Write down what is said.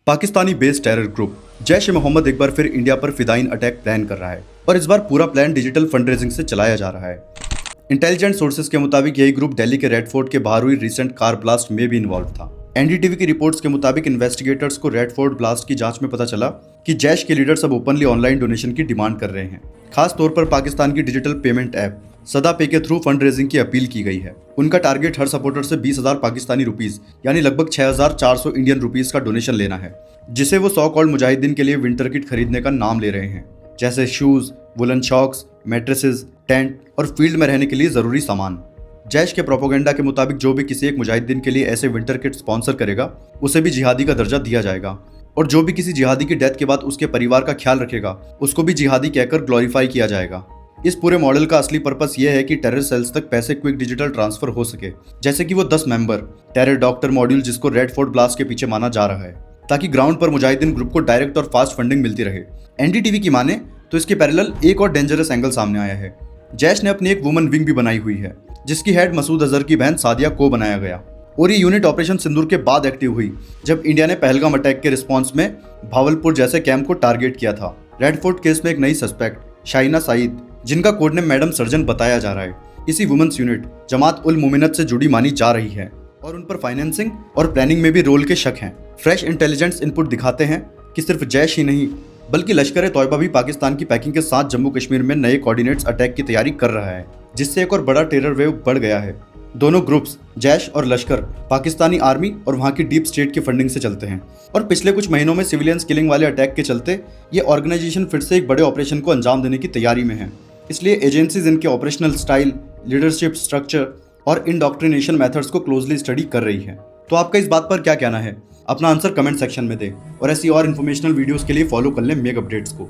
Pakistani based terror group Jaish e Mohammed एक बार फिर इंडिया पर फिदाइन अटैक प्लान कर रहा है और इस बार पूरा प्लान डिजिटल फंड रेजिंग से चलाया जा रहा है। इंटेलिजेंट सोर्सेज के मुताबिक यही ग्रुप दिल्ली के रेड फोर्ट के बाहर हुई रिसेंट कार ब्लास्ट में भी इन्वॉल्व था। एनडीटीवी की रिपोर्ट्स के मुताबिक इन्वेस्टिगेटर्स को रेड फोर्ट ब्लास्ट की जांच में पता चला कि जैश के लीडर्स अब ओपनली ऑनलाइन डोनेशन की डिमांड कर रहे हैं। खास तौर पर पाकिस्तान की डिजिटल पेमेंट ऐप सदा पे के थ्रू फंड रेजिंग की अपील की गई है। उनका टारगेट हर सपोर्टर से 20,000 पाकिस्तानी रुपीस यानी लगभग 6,400 इंडियन रुपीस का डोनेशन लेना है, जिसे वो सॉ कॉल्ड मुजाहिदीन के लिए विंटर किट खरीदने का नाम ले रहे हैं, जैसे shoes, woollen socks, mattresses, tent और फील्ड में रहने के लिए जरूरी सामान। जैश के प्रोपोगेंडा के मुताबिक जो भी किसी एक मुजाहिदीन के लिए ऐसे विंटर किट स्पॉन्सर करेगा उसे भी जिहादी का दर्जा दिया जाएगा, और जो भी किसी जिहादी की डेथ के बाद उसके परिवार का ख्याल रखेगा उसको भी जिहादी कहकर ग्लोरीफाई किया जाएगा। इस पूरे मॉडल का असली पर्पस यह है कि टेरर सेल्स तक पैसे क्विक डिजिटल ट्रांसफर हो सके, जैसे कि वो 10 मेंबर टेरर डॉक्टर मॉड्यूल जिसको रेड फोर्ट ब्लास्ट के पीछे माना जा रहा है, ताकि ग्राउंड पर मुजाहिदीन ग्रुप को डायरेक्ट और फास्ट फंडिंग मिलती रहे। एनडीटीवी की माने तो इसके पैरेलल एक और डेंजरस एंगल सामने आया है। जैश ने अपनी एक वुमन विंग भी बनाई हुई है, जिसकी हेड मसूद अजहर की बहन सादिया को बनाया गया, और ये यूनिट ऑपरेशन सिंदूर के बाद एक्टिव हुई जब इंडिया ने पहलगाम अटैक के रिस्पॉन्स में भावलपुर जैसे कैंप को टारगेट किया था। रेड फोर्ट केस में एक नई सस्पेक्ट शाइना सईद, जिनका कोड नेम मैडम सर्जन बताया जा रहा है, इसी वुमेन्स यूनिट जमात उल मोमिनत से जुड़ी मानी जा रही है और उन पर फाइनेंसिंग और प्लानिंग में भी रोल के शक हैं। फ्रेश इंटेलिजेंस इनपुट दिखाते हैं कि सिर्फ जैश ही नहीं बल्कि लश्कर ए तौयबा भी पाकिस्तान की पैकिंग के साथ जम्मू कश्मीर में नए कोऑर्डिनेट्स अटैक की तैयारी कर रहा है, जिससे एक और बड़ा टेरर वेव बढ़ गया है। दोनों ग्रुप्स जैश और लश्कर पाकिस्तानी आर्मी और वहां की डीप स्टेट की फंडिंग से चलते हैं, और पिछले कुछ महीनों में सिविलियंस किलिंग वाले अटैक के चलते ये ऑर्गेनाइजेशन फिर से एक बड़े ऑपरेशन को अंजाम देने की तैयारी में है। इसलिए एजेंसीज इनके ऑपरेशनल स्टाइल, लीडरशिप स्ट्रक्चर और इंडॉक्ट्रिनेशन मेथड्स को क्लोजली स्टडी कर रही है। तो आपका इस बात पर क्या कहना है? अपना आंसर कमेंट सेक्शन में दें और ऐसी और इन्फॉर्मेशनल वीडियोस के लिए फॉलो कर लें मेग अपडेट्स को।